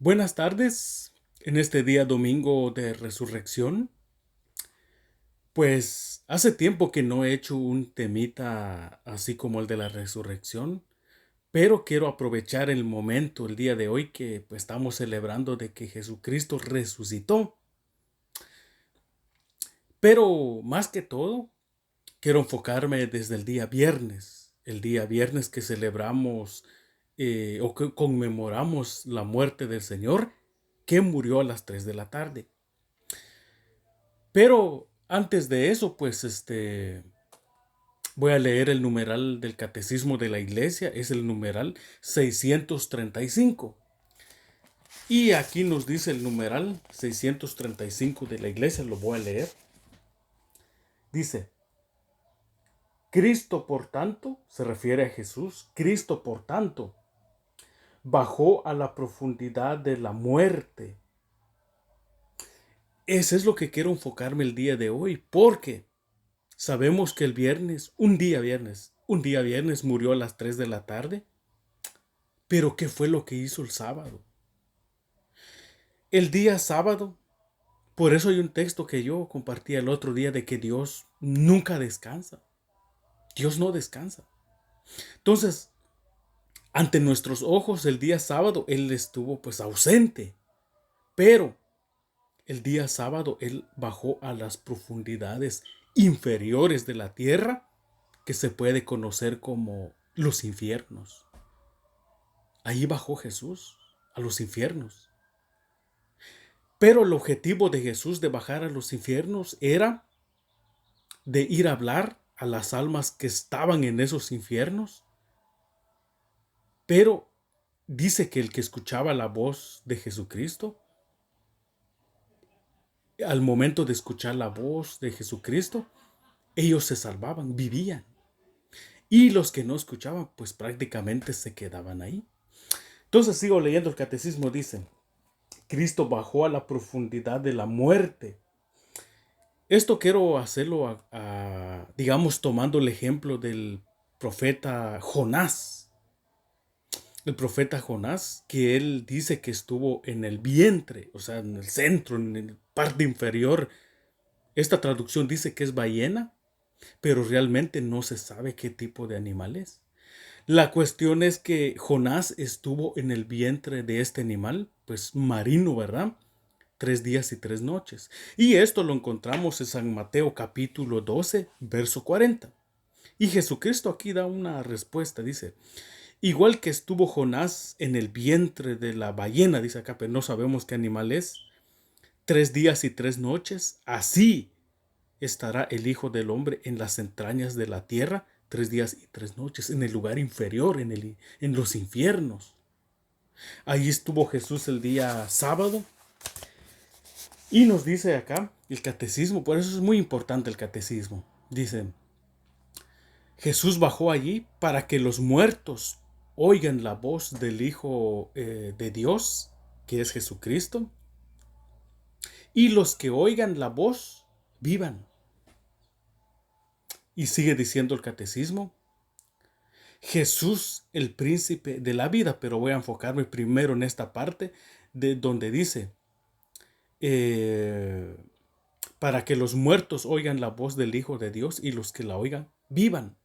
Buenas tardes, en este día domingo de resurrección. Pues hace tiempo que no he hecho un temita así como el de la resurrección, pero quiero aprovechar el momento el día de hoy que pues, estamos celebrando de que Jesucristo resucitó. Pero más que todo, quiero enfocarme desde el día viernes que celebramos o que conmemoramos la muerte del Señor, que murió a las 3 de la tarde. Pero antes de eso, pues voy a leer el numeral del Catecismo de la Iglesia, es el numeral 635. Y aquí nos dice el numeral 635 de la Iglesia, lo voy a leer. Dice, Cristo por tanto, se refiere a Jesús, Cristo por tanto, bajó a la profundidad de la muerte. Eso es lo que quiero enfocarme el día de hoy, porque sabemos que el viernes, un día viernes murió a las 3 de la tarde. Pero ¿qué fue lo que hizo el sábado? El día sábado, por eso hay un texto que yo compartí el otro día de que Dios nunca descansa. Dios no descansa. Entonces, ante nuestros ojos el día sábado Él estuvo pues ausente. Pero el día sábado Él bajó a las profundidades inferiores de la tierra que se puede conocer como los infiernos. Ahí bajó Jesús a los infiernos. Pero el objetivo de Jesús de bajar a los infiernos era de ir a hablar a las almas que estaban en esos infiernos. Pero dice que el que escuchaba la voz de Jesucristo, al momento de escuchar la voz de Jesucristo, ellos se salvaban, vivían. Y los que no escuchaban, pues prácticamente se quedaban ahí. Entonces sigo leyendo el catecismo, dice, Cristo bajó a la profundidad de la muerte. Esto quiero hacerlo, digamos, tomando el ejemplo del profeta Jonás. El profeta Jonás, que él dice que estuvo en el vientre, o sea, en el centro, en la parte inferior. Esta traducción dice que es ballena, pero realmente no se sabe qué tipo de animal es. La cuestión es que Jonás estuvo en el vientre de este animal, pues marino, ¿verdad? 3 días y 3 noches. Y esto lo encontramos en San Mateo capítulo 12, verso 40. Y Jesucristo aquí da una respuesta, dice, igual que estuvo Jonás en el vientre de la ballena, dice acá, pero no sabemos qué animal es, 3 días y 3 noches, así estará el Hijo del Hombre en las entrañas de la tierra, 3 días y 3 noches, en el lugar inferior, en los infiernos. Allí estuvo Jesús el día sábado. Y nos dice acá el catecismo, por eso es muy importante el catecismo. Dice, Jesús bajó allí para que los muertos oigan la voz del Hijo de Dios, que es Jesucristo, y los que oigan la voz vivan. Y sigue diciendo el catecismo, Jesús el príncipe de la vida, pero voy a enfocarme primero en esta parte de donde dice, eh, para que los muertos oigan la voz del Hijo de Dios y los que la oigan vivan.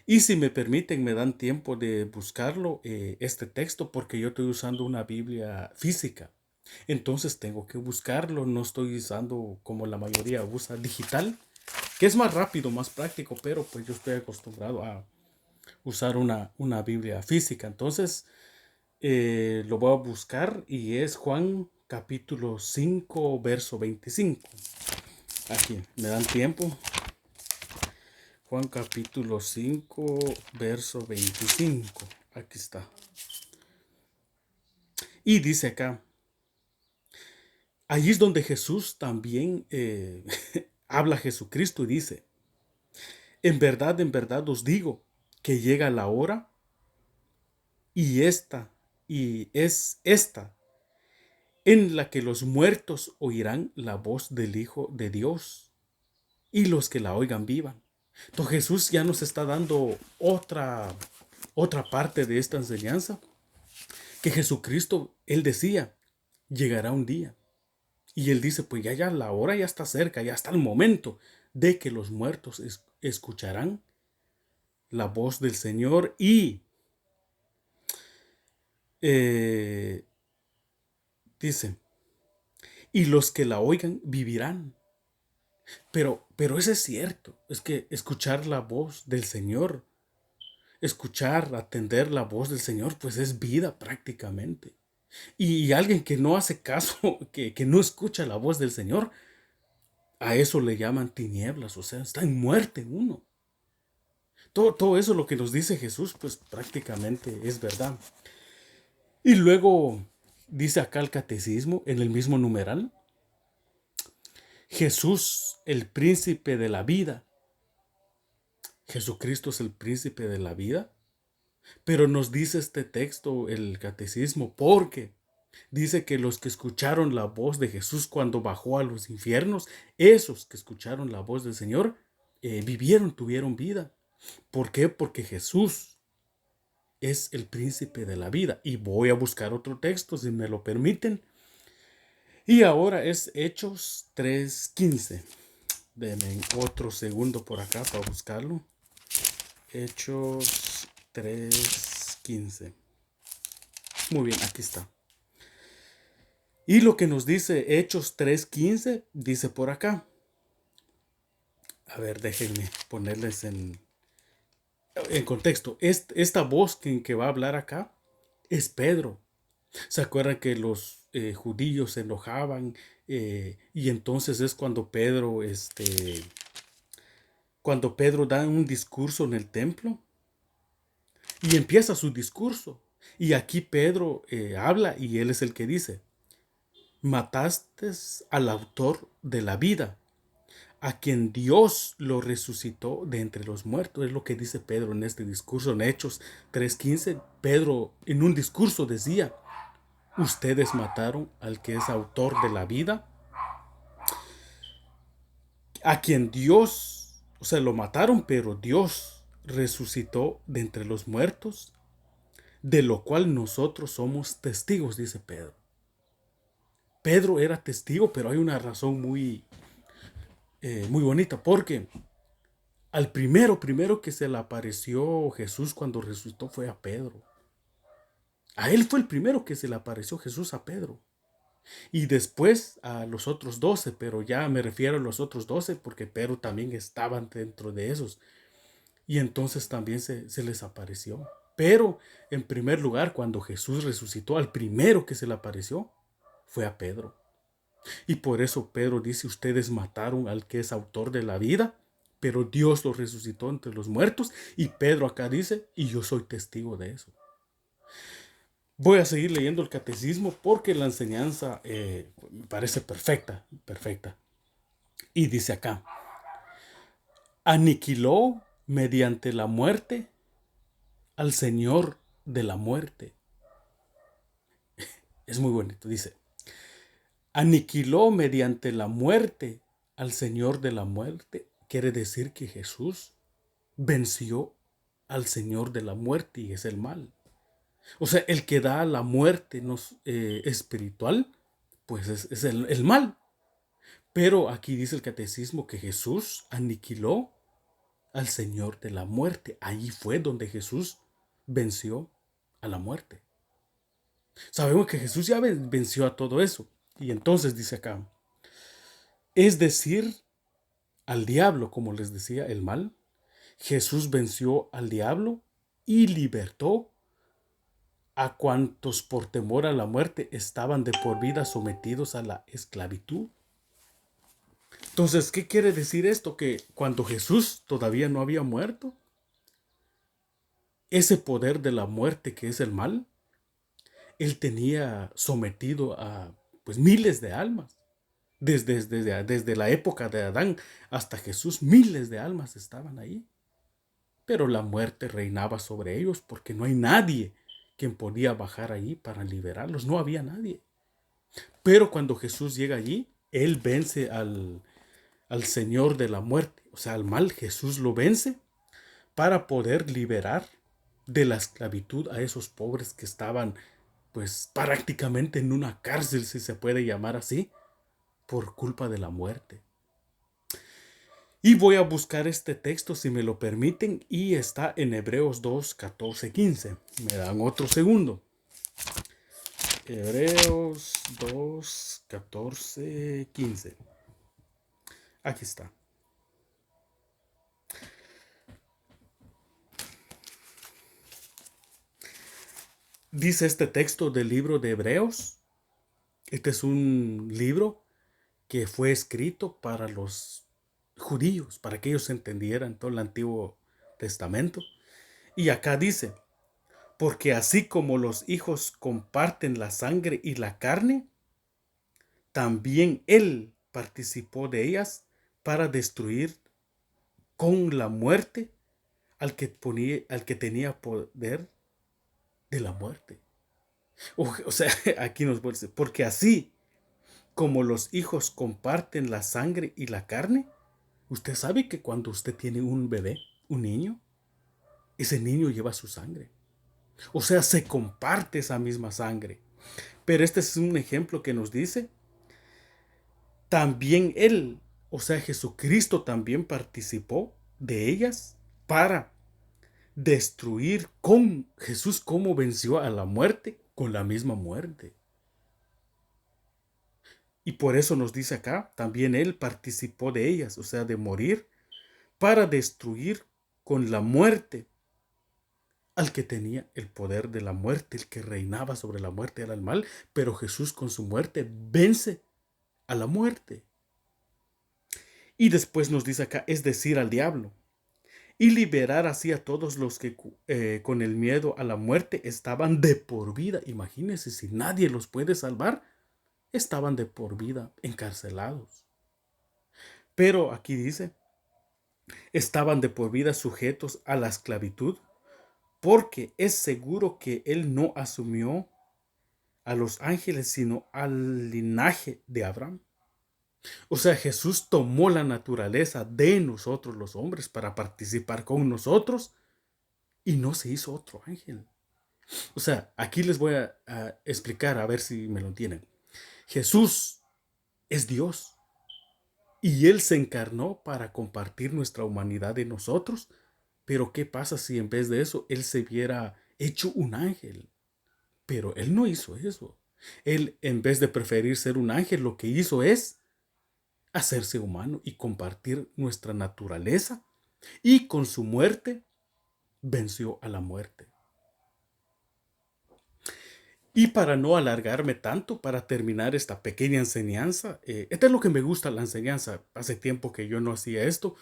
Y si me permiten, me dan tiempo de buscarlo, este texto, porque yo estoy usando una Biblia física. Entonces tengo que buscarlo, no estoy usando como la mayoría usa digital, que es más rápido, más práctico, pero pues yo estoy acostumbrado a usar una Biblia física. Entonces lo voy a buscar y es Juan capítulo 5 verso 25. Aquí, me dan tiempo. Juan capítulo 5 verso 25. Aquí está. Y dice acá, allí es donde Jesús también habla a Jesucristo y dice, en verdad os digo que llega la hora y esta, y es esta, en la que los muertos oirán la voz del Hijo de Dios y los que la oigan vivan. Entonces Jesús ya nos está dando otra parte de esta enseñanza, que Jesucristo, Él decía, llegará un día. Y él dice, pues ya la hora ya está cerca, ya está el momento de que los muertos escucharán la voz del Señor y eh, dice, y los que la oigan vivirán. Pero eso es cierto, es que escuchar la voz del Señor, escuchar, atender la voz del Señor, pues es vida prácticamente. Y alguien que no hace caso, que no escucha la voz del Señor, a eso le llaman tinieblas, o sea, está en muerte uno. Todo eso lo que nos dice Jesús, pues prácticamente es verdad. Y luego dice acá el catecismo, en el mismo numeral, Jesús, el príncipe de la vida. Jesucristo es el príncipe de la vida. Pero nos dice este texto, el catecismo, porque dice que los que escucharon la voz de Jesús cuando bajó a los infiernos, esos que escucharon la voz del Señor, vivieron, tuvieron vida. ¿Por qué? Porque Jesús es el príncipe de la vida. Y voy a buscar otro texto, si me lo permiten. Y ahora es Hechos 3:15. Denme otro segundo por acá para buscarlo. Hechos 3:15. Muy bien, aquí está. Y lo que nos dice Hechos 3:15, dice por acá. A ver, déjenme ponerles en contexto. Esta voz que va a hablar acá es Pedro. ¿Se acuerdan que los judíos se enojaban? Y entonces es cuando Pedro da un discurso en el templo y empieza su discurso. Y aquí Pedro habla y él es el que dice, mataste al autor de la vida, a quien Dios lo resucitó de entre los muertos. Es lo que dice Pedro en este discurso, en Hechos 3:15. Pedro en un discurso decía, ustedes mataron al que es autor de la vida, a quien Dios, o sea, lo mataron, pero Dios resucitó de entre los muertos, de lo cual nosotros somos testigos, dice Pedro. Pedro era testigo, pero hay una razón muy bonita, porque al primero que se le apareció Jesús cuando resucitó fue a Pedro. A él fue el primero que se le apareció Jesús, a Pedro. Y después a los otros 12, pero ya me refiero a los otros 12 porque Pedro también estaba dentro de esos. Y entonces también se les apareció. Pero en primer lugar, cuando Jesús resucitó, al primero que se le apareció fue a Pedro. Y por eso Pedro dice, ustedes mataron al que es autor de la vida, pero Dios lo resucitó entre los muertos. Y Pedro acá dice, y yo soy testigo de eso. Voy a seguir leyendo el catecismo porque la enseñanza me parece perfecta, perfecta. Y dice acá, aniquiló mediante la muerte al Señor de la muerte. Es muy bonito, dice, aniquiló mediante la muerte al Señor de la muerte. Quiere decir que Jesús venció al Señor de la muerte y es el mal. O sea, el que da la muerte espiritual, pues es el mal. Pero aquí dice el catecismo que Jesús aniquiló al Señor de la muerte. Ahí fue donde Jesús venció a la muerte. Sabemos que Jesús ya venció a todo eso. Y entonces dice acá, es decir, al diablo, como les decía, el mal. Jesús venció al diablo y libertó a cuantos por temor a la muerte estaban de por vida sometidos a la esclavitud. Entonces, ¿qué quiere decir esto? Que cuando Jesús todavía no había muerto, ese poder de la muerte que es el mal, él tenía sometido a pues miles de almas. Desde la época de Adán hasta Jesús, miles de almas estaban ahí. Pero la muerte reinaba sobre ellos porque no hay nadie quien podía bajar ahí para liberarlos. No había nadie. Pero cuando Jesús llega allí, él vence al Señor de la muerte, o sea, al mal. Jesús lo vence para poder liberar de la esclavitud a esos pobres que estaban pues prácticamente en una cárcel, si se puede llamar así, por culpa de la muerte. Y voy a buscar este texto, si me lo permiten, y está en Hebreos 2, 14, 15. Me dan otro segundo. Hebreos 2, 14, 15. Aquí está. Dice este texto del libro de Hebreos. Este es un libro que fue escrito para los judíos, para que ellos entendieran todo el Antiguo Testamento. Y acá dice, porque así como los hijos comparten la sangre y la carne, también él participó de ellas para destruir con la muerte al que tenía poder de la muerte. O sea, aquí nos vuelve, porque así como los hijos comparten la sangre y la carne, usted sabe que cuando usted tiene un bebé, un niño, ese niño lleva su sangre. O sea, se comparte esa misma sangre. Pero este es un ejemplo que nos dice, también Él, o sea, Jesucristo también participó de ellas para destruir con Jesús cómo venció a la muerte con la misma muerte. Y por eso nos dice acá, también Él participó de ellas, o sea, de morir, para destruir con la muerte al que tenía el poder de la muerte, el que reinaba sobre la muerte era el mal, pero Jesús con su muerte vence a la muerte. Y después nos dice acá, es decir, al diablo, y liberar así a todos los que con el miedo a la muerte estaban de por vida. Imagínense, si nadie los puede salvar, estaban de por vida encarcelados. Pero aquí dice, estaban de por vida sujetos a la esclavitud, porque es seguro que él no asumió a los ángeles, sino al linaje de Abraham. O sea, Jesús tomó la naturaleza de nosotros los hombres para participar con nosotros y no se hizo otro ángel. O sea, aquí les voy a explicar a ver si me lo entienden. Jesús es Dios y Él se encarnó para compartir nuestra humanidad de nosotros. Pero ¿qué pasa si en vez de eso Él se viera hecho un ángel? Pero Él no hizo eso. Él, en vez de preferir ser un ángel, lo que hizo es hacerse humano y compartir nuestra naturaleza. Y con su muerte venció a la muerte. Y para no alargarme tanto, para terminar esta pequeña enseñanza, esto es lo que me gusta la enseñanza. Hace tiempo que yo no hacía esto,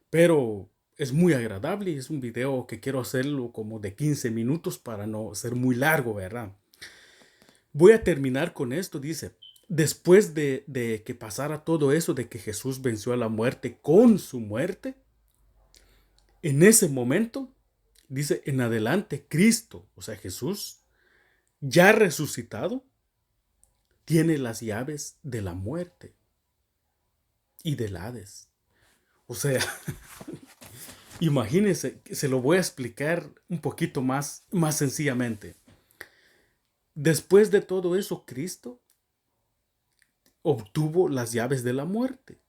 pero es muy agradable y es un video que quiero hacerlo como de 15 minutos para no ser muy largo, ¿verdad? Voy a terminar con esto, dice, después de que pasara todo eso, de que Jesús venció a la muerte con su muerte, en ese momento, dice, en adelante, Cristo, o sea, Jesús, ya resucitado, tiene las llaves de la muerte y del Hades. O sea, imagínense, se lo voy a explicar un poquito más sencillamente. Después de todo eso, Cristo obtuvo las llaves de la muerte.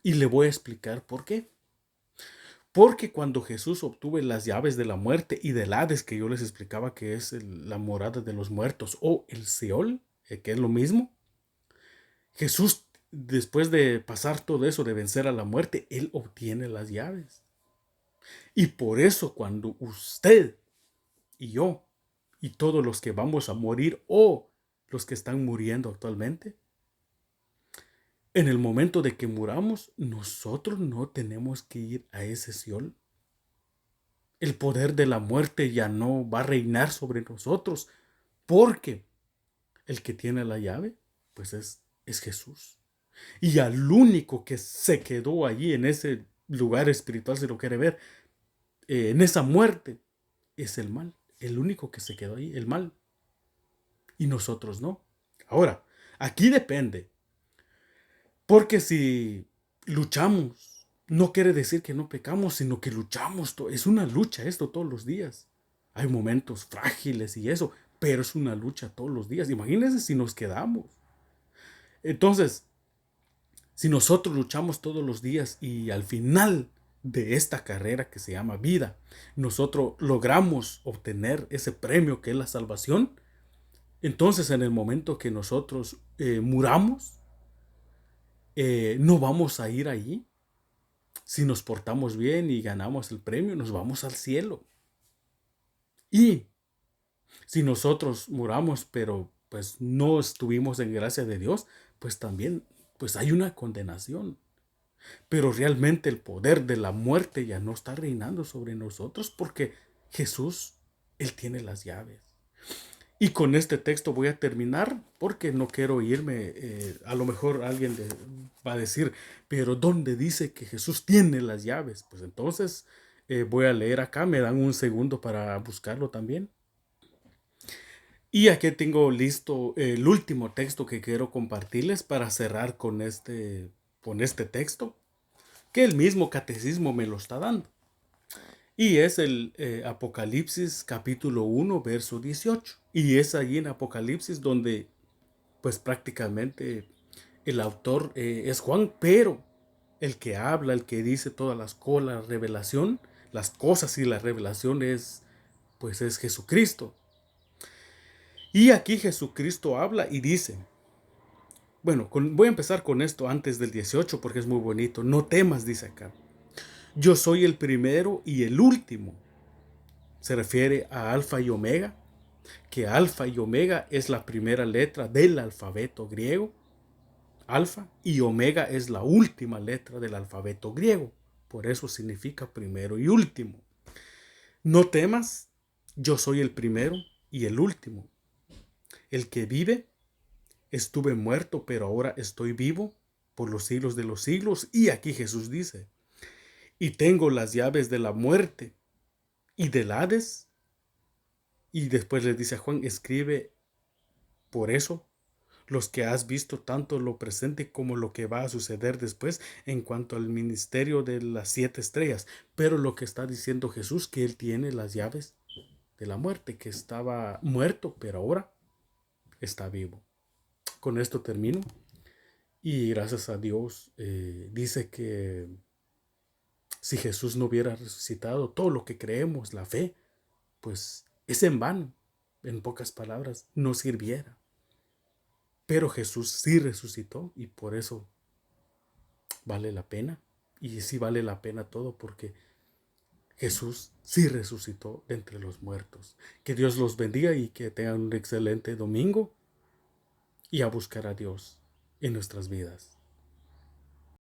Y le voy a explicar por qué. Porque cuando Jesús obtuvo las llaves de la muerte y del Hades, que yo les explicaba que es la morada de los muertos, o el Seol, que es lo mismo, Jesús, después de pasar todo eso, de vencer a la muerte, Él obtiene las llaves. Y por eso cuando usted y yo, y todos los que vamos a morir, o los que están muriendo actualmente, en el momento de que muramos, nosotros no tenemos que ir a ese Seol. El poder de la muerte ya no va a reinar sobre nosotros, porque el que tiene la llave, pues es Jesús. Y al único que se quedó allí en ese lugar espiritual, si lo quiere ver, en esa muerte, es el mal. El único que se quedó ahí, el mal. Y nosotros no. Ahora, aquí depende. Porque si luchamos, no quiere decir que no pecamos, sino que luchamos. Es una lucha esto todos los días. Hay momentos frágiles y eso. pero es una lucha todos los días. Imagínense si nos quedamos. Entonces, si nosotros luchamos todos los días y al final de esta carrera que se llama vida, nosotros logramos obtener ese premio que es la salvación, entonces en el momento que nosotros muramos, no vamos a ir allí. Si nos portamos bien y ganamos el premio, nos vamos al cielo. Y si nosotros muramos, pero pues no estuvimos en gracia de Dios, pues también pues hay una condenación. Pero realmente el poder de la muerte ya no está reinando sobre nosotros porque Jesús, Él tiene las llaves. Y con este texto voy a terminar porque no quiero irme. A lo mejor alguien va a decir, pero ¿dónde dice que Jesús tiene las llaves? Pues entonces voy a leer acá. Me dan un segundo para buscarlo también. Y aquí tengo listo el último texto que quiero compartirles para cerrar con este texto, que el mismo catecismo me lo está dando. Y es el Apocalipsis capítulo 1, verso 18. Y es allí en Apocalipsis donde pues prácticamente el autor es Juan, pero el que habla, el que dice todas las cosas, la revelación, las cosas y la revelación pues es Jesucristo. Y aquí Jesucristo habla y dice, bueno, voy a empezar con esto antes del 18 porque es muy bonito. No temas, dice acá. Yo soy el primero y el último. Se refiere a Alfa y Omega, que Alfa y Omega es la primera letra del alfabeto griego. Alfa y Omega es la última letra del alfabeto griego. Por eso significa primero y último. No temas, yo soy el primero y el último. El que vive, estuve muerto, pero ahora estoy vivo por los siglos de los siglos. Y aquí Jesús dice, y tengo las llaves de la muerte y del Hades. Y después le dice a Juan, escribe por eso los que has visto tanto lo presente como lo que va a suceder después en cuanto al ministerio de las 7 estrellas. Pero lo que está diciendo Jesús, que Él tiene las llaves de la muerte, que estaba muerto, pero ahora está vivo. Con esto termino. Y gracias a Dios, dice que si Jesús no hubiera resucitado, todo lo que creemos, la fe, pues es en vano. En pocas palabras, no sirviera. Pero Jesús sí resucitó y por eso vale la pena. Y sí vale la pena todo porque Jesús sí resucitó de entre los muertos. Que Dios los bendiga y que tengan un excelente domingo y a buscar a Dios en nuestras vidas.